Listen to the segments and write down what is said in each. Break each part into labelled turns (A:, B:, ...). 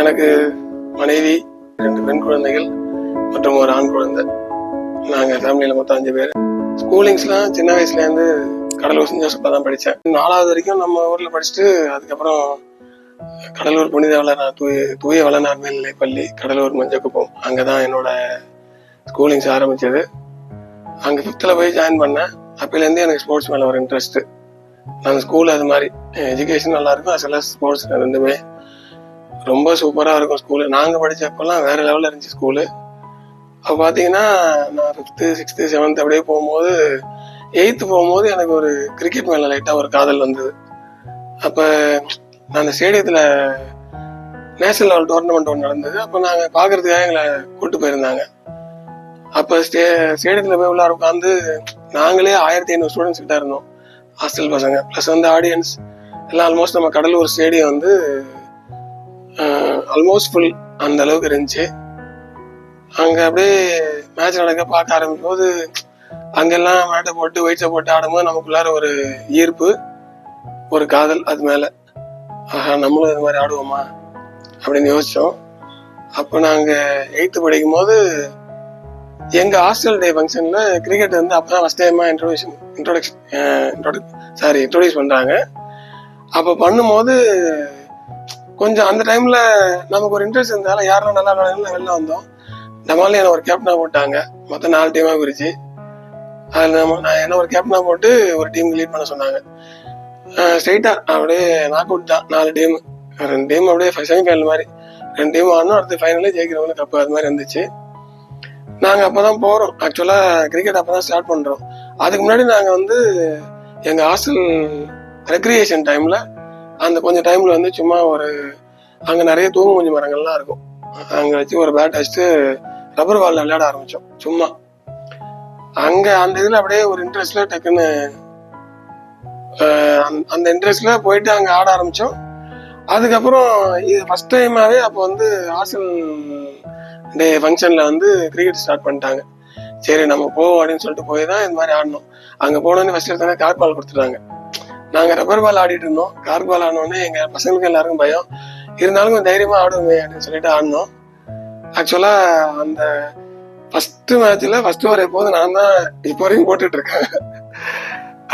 A: எனக்கு மனைவி, 2 பெண் குழந்தைகள் மற்றும் ஒரு ஆண் குழந்தை. நாங்கள் ஃபேமிலியில் மொத்தம் 5 பேர். ஸ்கூலிங்ஸ்லாம் சின்ன வயசுலேருந்து கடலூர் சென்ட் ஜோசப்ல தான் படித்தேன். 4வது வரைக்கும் நம்ம ஊரில் படிச்சுட்டு அதுக்கப்புறம் கடலூர் புனித வளனார் தூய வளனார் மேல்நிலைப்பள்ளி கடலூர் மஞ்சக்குப்பம், அங்கே தான் என்னோட ஸ்கூலிங்ஸ் ஆரம்பிச்சது. அங்கே 5th போய் ஜாயின் பண்ணேன். அப்போலேருந்து எனக்கு ஸ்போர்ட்ஸ் மேலே ஒரு இன்ட்ரெஸ்ட்டு. நான் ஸ்கூல் அது மாதிரி எஜுகேஷன் நல்லா இருக்கும், அஸ் வெல் அஸ் ஸ்போர்ட்ஸ் ரெண்டுமே ரொம்ப சூப்பராக இருக்கும். ஸ்கூலு நாங்கள் படித்தப்பெல்லாம் வேறு லெவலில் இருந்துச்சு ஸ்கூலு. அப்போ பார்த்தீங்கன்னா நான் 5th 6th 7th அப்படியே போகும்போது 8th போகும்போது எனக்கு ஒரு கிரிக்கெட் மேலே லைட்டாக ஒரு காதல் வந்தது. அப்போ நான் அந்த ஸ்டேடியத்தில் நேஷனல் லெவல் டோர்னமெண்ட் ஒன்று நடந்தது. அப்போ நாங்கள் பார்க்குறதுக்காக எங்களை கூப்பிட்டு போயிருந்தாங்க. அப்போ ஸ்டேடியத்தில் போய் உள்ளார உட்காந்து நாங்களே 1500 ஸ்டூடெண்ட்ஸ் கிட்ட இருந்தோம், ஹாஸ்டல் பசங்க ப்ளஸ் ஆடியன்ஸ் எல்லாம். ஆல்மோஸ்ட் நம்ம கடலூர் ஸ்டேடியம் ஆல்மோஸ்ட் ஃபுல் அந்த அளவுக்கு இருந்துச்சு. அங்கே அப்படியே மேட்ச் நடக்க பார்க்க ஆரம்பிக்கும் போது அங்கெல்லாம் மேட்டை போட்டு வெயிட்ஸை போட்டு ஆடும்போது நமக்குள்ளார ஒரு ஈர்ப்பு, ஒரு காதல் அது மேலே. ஆஹா, நம்மளும் இது மாதிரி ஆடுவோமா அப்படின்னு யோசித்தோம். அப்போ நாங்கள் 8th படிக்கும் போது எங்கள் ஹாஸ்டல் டே ஃபங்க்ஷனில் கிரிக்கெட் அப்போ தான் ஃபஸ்ட் டைமாக இன்ட்ரோடியூஸ் பண்ணுறாங்க. அப்போ பண்ணும்போது கொஞ்சம் அந்த டைமில் நமக்கு ஒரு இன்ட்ரெஸ்ட் இருந்தாலும் யாரும் நல்லா விளையாடலாம் வெளில வந்தோம். நம்மளால என்ன ஒரு கேப்டனாக போட்டாங்க, மொத்தம் 4 டீமாக பிரிச்சு. அதில் நான் என்ன ஒரு கேப்டனாக போட்டு ஒரு டீமுக்கு லீட் பண்ண சொன்னாங்க. ஸ்ட்ரைட்டாக அப்படியே நாக் அவுட் தான். 4 டீமு, 2 டீம் அப்படியே செமிஃபைனல் மாதிரி 2 டீம் ஆடணும், அடுத்து ஃபைனலே ஜெயிக்கிறவங்க கப்பு அது மாதிரி இருந்துச்சு. நாங்கள் அப்போ தான் போகிறோம், ஆக்சுவலாக கிரிக்கெட் அப்போ தான் ஸ்டார்ட் பண்ணுறோம். அதுக்கு முன்னாடி நாங்கள் எங்கள் ஹாஸ்டல் ரெக்ரியேஷன் டைமில் அந்த கொஞ்சம் டைமில் சும்மா அங்கே நிறைய தூங்குஞ்சு மரங்கள்லாம் இருக்கும், அங்கே வச்சு ஒரு பேட் வச்சுட்டு ரப்பர் பாலில் விளையாட ஆரம்பித்தோம் சும்மா. அங்கே அந்த இதில் அப்படியே ஒரு இன்ட்ரெஸ்டில் டக்குன்னு அந்த இன்ட்ரெஸ்டில் போயிட்டு அங்கே ஆட ஆரம்பித்தோம். அதுக்கப்புறம் இது ஃபஸ்ட் டைமாகவே அப்போ ஹாஸ்டல் டே ஃபங்க்ஷனில் கிரிக்கெட் ஸ்டார்ட் பண்ணிட்டாங்க. சரி நம்ம போவோம் அப்படின்னு சொல்லிட்டு போய் தான் இது மாதிரி ஆடணும். அங்கே போனோடனே ஃபஸ்ட் எடுத்தோன்னே கார்க் பால் கொடுத்துட்டாங்க. நாங்கள் ரப்பர் பால் ஆடிட்டு இருந்தோம். கார்க் பால் ஆடினோடனே எங்கள் பசங்களுக்கு எல்லாருக்கும் பயம், இருந்தாலும் கொஞ்சம் தைரியமாக ஆடுவோமே அப்படின்னு சொல்லிட்டு ஆடினோம். ஆக்சுவலாக அந்த ஃபஸ்ட்டு மேட்ச்சில் ஃபஸ்ட்டு ஓவர் எப்போது நான் தான் இப்போ வரைக்கும் போட்டுட்டு இருக்கேன்.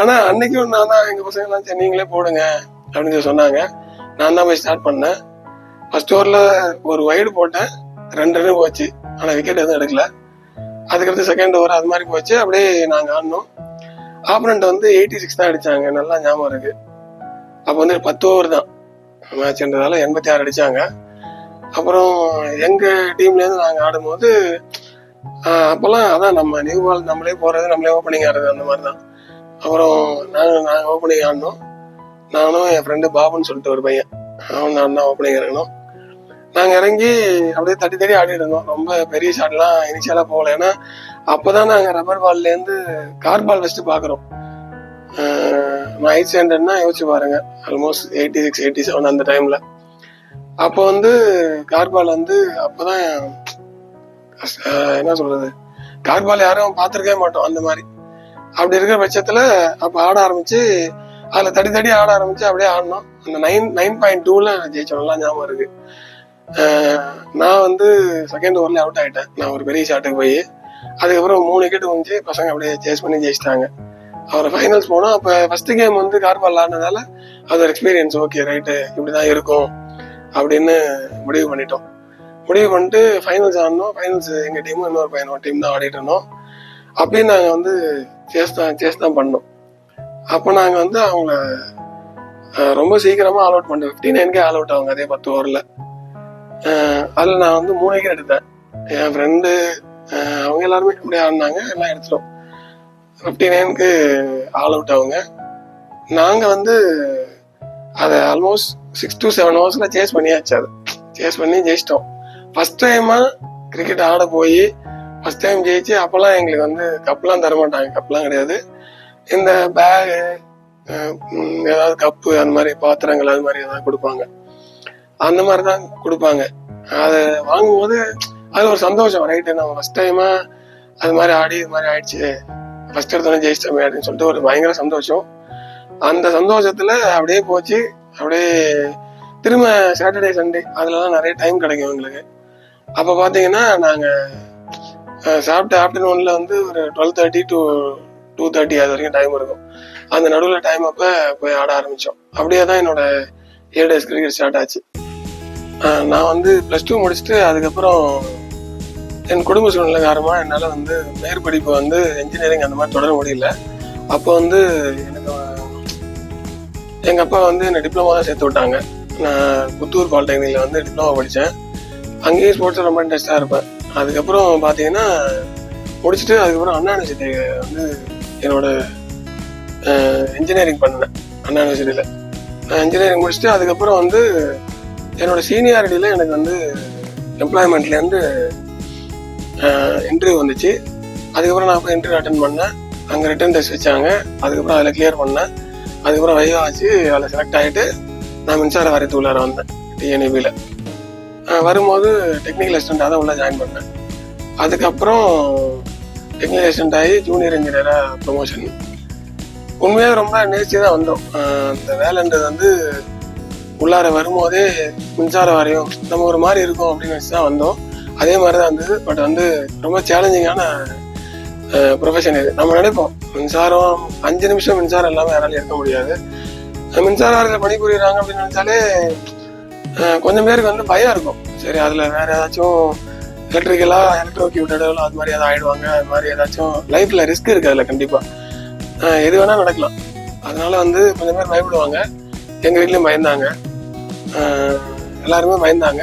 A: ஆனால் அன்னைக்கும் நான் தான் எங்கள் பசங்கள்லாம் சரி நீங்களே போடுங்க அப்படின்னு சொல்லி சொன்னாங்க. நான் தான் போய் ஸ்டார்ட் பண்ணேன். ஃபஸ்ட் ஓவரில் ஒரு வைடு போட்டேன், 2 ரன் போச்சு, ஆனால் விக்கெட் எதுவும் எடுக்கல. அதுக்கடுத்து செகண்ட் ஓவர் அது மாதிரி போச்சு. அப்படியே நாங்கள் ஆடினோம். ஆப்பனண்ட் 86 தான் அடித்தாங்க, நல்லா ஞாபகம் இருக்கு. அப்போ 10 ஓவர் தான் மேட்ச்ன்றதால 86 அடித்தாங்க. அப்புறம் எங்கள் டீம்லேருந்து நாங்கள் ஆடும்போது அப்போல்லாம் அதான் நம்ம நியூ பால் நம்மளே போடுறது, நம்மளே ஓப்பனிங் ஆடுறது அந்த மாதிரி தான். அப்புறம் நாங்கள் ஓப்பனிங் ஆடினோம். நானும் என் ஃப்ரெண்டு பாபுன்னு சொல்லிட்டு ஒரு பையன், நான் தான் ஓப்பனிங் இறங்கணும். நாங்கள் இறங்கி அப்படியே தட்டி ஆடிட்டு இருந்தோம். ரொம்ப பெரிய ஷாட்லாம் இனிஷியலாக போகல, ஏன்னா அப்போ தான் நாங்கள் ரப்பர் பால்லேருந்து கார்க் பால் வச்சுட்டு பார்க்குறோம். நான் 8th ஸ்டாண்டர்ட்னா யோசிச்சு பாருங்க, ஆல்மோஸ்ட் 86 87 அந்த டைமில். அப்போ கார்க் பால் அப்போ தான் என்ன சொல்கிறது, கார்க் பால் யாரும் பார்த்துருக்கவே மாட்டோம் அந்த மாதிரி. அப்படி இருக்கிற பட்சத்தில் அப்போ ஆட ஆரம்பித்து அதில் தட்டி ஆட ஆரம்பித்து அப்படியே ஆடினோம். அந்த 9.2ல் ஜெயிச்சோம், நல்லா ஞாபகம் இருக்குது. நான் செகண்ட் ஓவர்ல அவுட் ஆகிட்டேன். நான் ஒரு பெரிய ஷாட்டுக்கு போய் அதுக்கப்புறம் 3 விக்கெட் வந்துச்சு. பசங்க அப்படியே சேஸ் பண்ணி ஜெயிச்சிட்டாங்க. அப்புறம் ஃபைனல்ஸ் போனோம். அப்போ ஃபர்ஸ்ட் கேம் கார்க் பால் ஆடினதால அது ஒரு எக்ஸ்பீரியன்ஸ். ஓகே ரைட்டு, இப்படிதான் இருக்கும் அப்படின்னு முடிவு பண்ணிட்டு ஃபைனல்ஸ் ஆடினோம். ஃபைனல்ஸ் எங்கள் டீமும் இன்னொரு பையனோட டீம் தான் ஆடிட்டு இருந்தோம். அப்படின்னு நாங்கள் சேஸ் தான் பண்ணோம். அப்போ நாங்கள் அவங்கள ரொம்ப சீக்கிரமாக ஆல் அவுட் பண்ணிட்டோம். 59 ஆல் அவுட் ஆகுங்க அதே 10 ஓவரில். அதில் நான் 3 விக்கெட் எடுத்தேன். என் ஃப்ரெண்டு அவங்க எல்லாருமே அப்படியே ஆடினாங்க, எல்லாம் எடுத்துட்டோம். 59 ஆல் அவுட் ஆகுங்க. நாங்கள் அதை ஆல்மோஸ்ட் 6 to 7 ஹவர்ஸில் சேஸ் பண்ணியாச்சு. அதை சேஸ் பண்ணி ஜெயிச்சிட்டோம். ஃபஸ்ட் டைமாக கிரிக்கெட் ஆட போய் ஃபஸ்ட் டைம் ஜெயிச்சு. அப்போல்லாம் எங்களுக்கு கப்லாம் தரமாட்டாங்க, கப்லாம் கிடையாது. இந்த பேகு, ஏதாவது கப்பு அந்த மாதிரி பாத்திரங்கள் அது மாதிரி ஏதாவது கொடுப்பாங்க, அந்த மாதிரி தான் கொடுப்பாங்க. அதை வாங்கும்போது அது ஒரு சந்தோஷம், ரைட்டு நம்ம ஃபஸ்ட் டைமாக அது மாதிரி ஆடி இது மாதிரி ஆயிடுச்சு, ஃபஸ்ட் எடுத்தோன்னே ஜெயிச்சிட்டோமே அப்படின்னு சொல்லிட்டு ஒரு பயங்கர சந்தோஷம். அந்த சந்தோஷத்தில் அப்படியே போச்சு. அப்படியே திரும்ப சாட்டர்டே சண்டே அதுலலாம் நிறைய டைம் கிடைக்கும் எங்களுக்கு. அப்போ பார்த்தீங்கன்னா நாங்கள் சாப்பிட்ட ஆஃப்டர்நூனில் வந்து ஒரு 12:30 to 2:30 அது வரைக்கும் டைம் இருக்கும். அந்த நடுவில் டைம் அப்போ போய் ஆட ஆரம்பித்தோம். அப்படியே தான் என்னோட 7 days கிரிக்கெட் ஸ்டார்ட் ஆச்சு. நான் வந்து +2 முடிச்சுட்டு அதுக்கப்புறம் என் குடும்ப சூழ்நிலை காரணமாக என்னால் வந்து மேற்படிப்பு வந்து இன்ஜினியரிங் அந்த மாதிரி தொடர முடியல. அப்போ வந்து எனக்கு எங்கள் அப்பா வந்து என்னை டிப்ளமோ தான் சேர்த்து விட்டாங்க. நான் புத்தூர் பாலிடெக்னிக்கில் வந்து டிப்ளமோ படித்தேன். அங்கேயும் ஸ்போர்ட்ஸில் ரொம்ப இன்ட்ரெஸ்டாக இருப்பேன். அதுக்கப்புறம் பார்த்தீங்கன்னா முடிச்சுட்டு அதுக்கப்புறம் அண்ணா யூனிவர்சிட்டி வந்து என்னோட இன்ஜினியரிங் பண்ணேன். அண்ணா யூனிவர்சிட்டியில் நான் இன்ஜினியரிங் முடிச்சுட்டு அதுக்கப்புறம் வந்து என்னோட சீனியாரிட்டியில் எனக்கு வந்து எம்ப்ளாய்மெண்ட்லேருந்து இன்டர்வியூ வந்துச்சு. அதுக்கப்புறம் நான் போய் இன்டர்வியூ அட்டன் பண்ணேன். அங்கே ரிட்டன் டெஸ்ட் வச்சாங்க. அதுக்கப்புறம் அதில் கிளியர் பண்ணேன். அதுக்கப்புறம் வைவா ஆச்சு. அதில் செலக்ட் ஆகிட்டு நான் மின்சார வாரியத்து உள்ளார வந்தேன். டிஎன்இபியில் வரும்போது டெக்னிக்கல் அசிஸ்டண்ட்டாக தான் உள்ளே ஜாயின் பண்ணேன். அதுக்கப்புறம் டெக்னிக்கல் அசிஸ்டண்ட் ஆகி ஜூனியர் இன்ஜினியராக ப்ரொமோஷன். உண்மையாக ரொம்ப நேர்ச்சி தான் வந்தோம். அந்த வேலைன்றது வந்து உள்ளார வரும்போதே மின்சார வாரியம் நம்ம ஒரு மாதிரி இருக்கும் அப்படின்னு நினச்சி தான் வந்தோம். அதே மாதிரி தான் இருந்தது. பட் வந்து ரொம்ப சேலஞ்சிங்கான ப்ரொஃபஷன் இது. நம்ம நினைப்போம் மின்சாரம் 5 நிமிஷம் மின்சாரம் இல்லாமல் யாராலையும் இருக்க முடியாது. மின்சார வாரியத்தில் பணிபுரியுறாங்க அப்படின்னு நினச்சாலே கொஞ்சம் பேருக்கு வந்து பயம் இருக்கும். சரி அதில் வேறு ஏதாச்சும் எலக்ட்ரோக்யூட்டடோ அது மாதிரி ஏதாவது ஆகிடுவாங்க, அது மாதிரி ஏதாச்சும் லைஃப்பில் ரிஸ்க் இருக்குது அதில் கண்டிப்பாக. எது வேணால் நடக்கலாம். அதனால வந்து கொஞ்சம் பேர் பயப்படுவாங்க. எங்கள் வீட்லேயும் பயந்தாங்க, எல்லாருமே பயந்தாங்க.